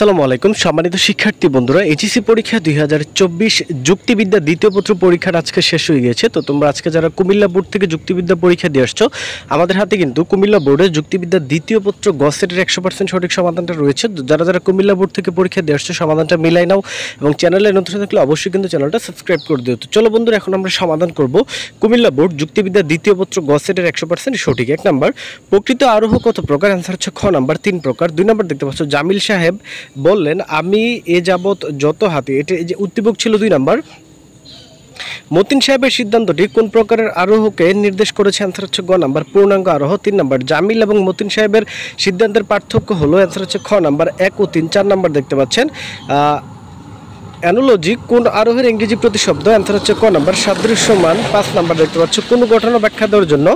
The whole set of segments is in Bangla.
আসসালামু আলাইকুম সম্মানিত শিক্ষার্থী বন্ধুরা, এইচএসসি পরীক্ষা 2024 যুক্তিবিদ্যা দ্বিতীয় পত্র পরীক্ষার আজকে শেষ হয়ে গেছে। তো তোমরা আজকে যারা কুমিল্লা বোর্ড থেকে যুক্তিবিদ্যা পরীক্ষা দিয়ে আসছো, আমাদের হাতে কিন্তু কুমিল্লা বোর্ডের যুক্তিবিদ্যা দ্বিতীয় পত্র গ সেটের 100% সঠিক সমাধানটা রয়েছে। যারা যারা কুমিল্লা বোর্ড থেকে পরীক্ষা দিয়ে আসছো সমাধানটা মিলাই নাও এবং চ্যানেলে নতুন থাকলে অবশ্যই কিন্তু চ্যানেলটা সাবস্ক্রাইব করে দিও। তো চলো বন্ধুরা, এখন আমরা সমাধান করব কুমিল্লা বোর্ড যুক্তিবিদ্যা দ্বিতীয় পত্র গ সেটের 100% সঠিক। 1 নাম্বার, প্রকৃত আরোহ কত প্রকার? অ্যান্সার হচ্ছে খ নাম্বার 3 প্রকার। 2 নাম্বার দেখতে পাচ্ছ, জামিল সাহেব বললেন আমি এ যাবত যত হাতি, এটা এই যে উদ্দীপক ছিল 2 নাম্বার। মতিন সাহেবের সিদ্ধান্তটি কোন প্রকারের আরোহকে নির্দেশ করেছে? অ্যান্সার হচ্ছে গ নাম্বার পূর্ণাঙ্গ আরোহ। 3 নাম্বার, জামিল এবং মতিন সাহেবের সিদ্ধান্তের পার্থক্য হলো? অ্যান্সার হচ্ছে খ নাম্বার 1 ও 3। 4 নাম্বার দেখতে পাচ্ছেন, অ্যানোলজি কোন আরোহের ইংরেজি প্রতিশব্দ? অ্যান্সার হচ্ছে ক নাম্বার সাদৃশ্যমান। 5 নাম্বার দেখতে পাচ্ছ, কোন ঘটনা ব্যাখ্যা দেওয়ার জন্য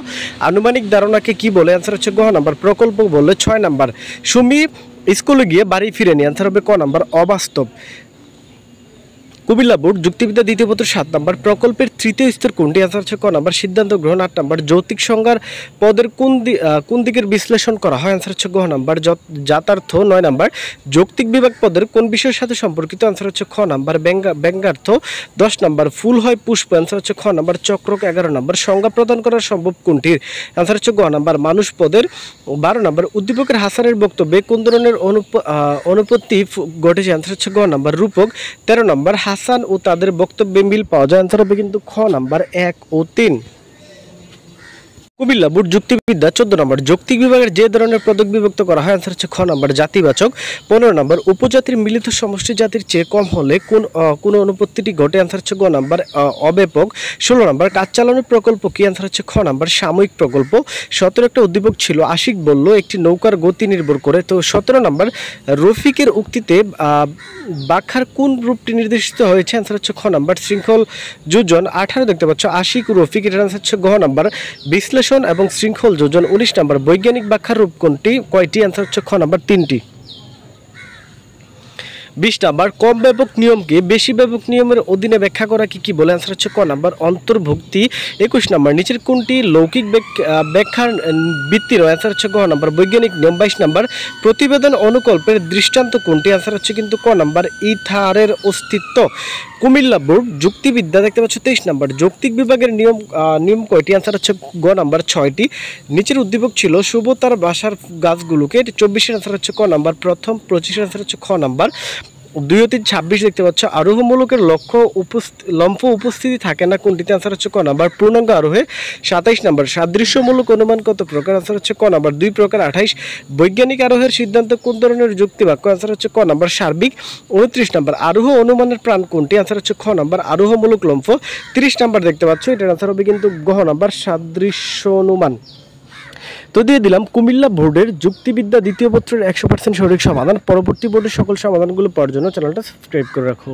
আনুমানিক ধারণাকে কি বলে? অ্যান্সার হচ্ছে গ নাম্বার প্রকল্প বলে। 6 নাম্বার, সুমি স্কুলে গিয়ে বাড়ি ফিরেনি। অ্যান্সার হবে ক নাম্বার অবাস্তব। কুমিল্লা বোর্ড যুক্তিবিদ্যা দ্বিতীয় পত্র 7 নাম্বার, প্রকল্পের তৃতীয় স্তর কোনটি? অ্যান্সার হচ্ছে ক নাম্বার সিদ্ধান্ত গ্রহণ। 8 নাম্বার, যৌক্তিক সংজ্ঞার পদের কোন দিকের বিশ্লেষণ করা হয়? অ্যান্সার হচ্ছে গ নাম্বার জাতার্থ। 9 নাম্বার, যৌক্তিক বিভাগ পদের কোন বিষয়ের সাথে সম্পর্কিত? অ্যান্সার হচ্ছে খ নাম্বার ব্যঙ্গার্থ। 10 নাম্বার, ফুল হয় পুষ্প। অ্যান্সার হচ্ছে খ নাম্বার চক্রক। 11 নাম্বার, সংজ্ঞা প্রদান করা সম্ভব কোনটির? অ্যান্সার হচ্ছে গ নাম্বার মানুষ পদের। 12 নাম্বার, উদ্দীপকের হাসানের বক্তব্যে কোন ধরনের অনুপত্তি ঘটেছে? অ্যান্সার হচ্ছে গ নাম্বার রূপক। 13 নাম্বার, হাসান ও তাদের বক্তব্যে মিল পাওয়া যায়। অ্যান্সার হবে কিন্তু খ নাম্বার 1 ও 3। কুমিল্লা বোর্ড যুক্তিবিদ্যা 14 নম্বর, যৌক্তিক বিভাগের যে ধরনের পদক বিভক্ত করা হয়? অ্যান্সার হচ্ছে খ নাম্বার জাতিবাচক। 15 নম্বর, উপজাতির মিলিত সমষ্টি জাতির চেয়ে কম হলে কোন অনুপত্তিটি ঘটে? অ্যান্সার হচ্ছে গ নাম্বার অব্যাপক। 16 নম্বর, কাজ চালানোর প্রকল্প কি? অ্যান্সার হচ্ছে খ নাম্বার সাময়িক প্রকল্প। 17 একটা উদ্দীপক ছিল, আশিক বলল একটি নৌকার গতি নির্ভর করে। তো 17 নম্বর, রফিকের উক্তিতে ব্যাখ্যার কোন রূপটি নির্দেশিত হয়েছে? অ্যান্সার হচ্ছে খ নাম্বার শৃঙ্খল যোজন। 18 দেখতে পাচ্ছ, আশিক ও রফিক, এর অ্যান্সার হচ্ছে গ নাম্বার বিশ্লেষণ এবং শৃঙ্খল যোজন। 19 নাম্বার, বৈজ্ঞানিক ব্যাখ্যার রূপ কোনটি কয়টি? অ্যান্সার হচ্ছে খ নাম্বার 3টি। 20 নাম্বার, কম ব্যাপক নিয়মকে বেশি ব্যাপক নিয়মের অধীনে ব্যাখ্যা করা কি বলে? অ্যান্সার হচ্ছে ক নাম্বার অন্তর্ভুক্তি। 21 নাম্বার, নিচের কোনটি লৌকিক ব্যাখ্যার ভিত্তি নয়? অ্যান্সার হচ্ছে গ নাম্বার বৈজ্ঞানিক নিয়ম। 22 নাম্বার, প্রতিবেদন অনুকল্পের দৃষ্টান্ত কোনটি? অ্যান্সার হচ্ছে কিন্তু ক নাম্বার ইথারের অস্তিত্ব। কুমিল্লা বোর্ড যুক্তিবিদ্যা দেখতে পাচ্ছ 23 নাম্বার, যৌক্তিক বিভাগের নিয়ম কয়টি? অ্যান্সার হচ্ছে গ নাম্বার 6টি। নিচের উদ্দীপক ছিল শুভ তার বাসার গাছগুলোকে। 24 অ্যান্সার হচ্ছে ক নাম্বার প্রথম। 25 অ্যান্সার হচ্ছে খ নাম্বার 2 ও 3। 26 দেখতে পাচ্ছ, আরোহমূলকের লম্ফ উপস্থিতি থাকে না কোনটিতে? অ্যান্সার হচ্ছে ক নাম্বার পূর্ণাঙ্গ আরোহে। 27 নাম্বার, সাদৃশ্যমূলক অনুমান কত প্রকার? অ্যান্সার হচ্ছে ক নাম্বার 2 প্রকার। 28, বৈজ্ঞানিক আরোহের সিদ্ধান্ত কোন ধরনের যুক্তি বাক্য? অ্যান্সার হচ্ছে ক নাম্বার সার্বিক। 29 নাম্বার, আরোহ অনুমানের প্রাণ কোনটি? অ্যান্সার হচ্ছে খ নাম্বার আরোহমূলক লম্ফ। 30 নাম্বার দেখতে পাচ্ছ, এটার অ্যান্সার হবে কিন্তু গ নাম্বার সাদৃশ্য অনুমান। তো দিয়ে দিলাম কুমিল্লা বোর্ডের যুক্তিবিদ্যা দ্বিতীয় পত্রের 100% সঠিক সমাধান। পরবর্তী বোর্ডের সকল সমাধানগুলো পাওয়ার জন্য চ্যানেলটা সাবস্ক্রাইব করে রাখো।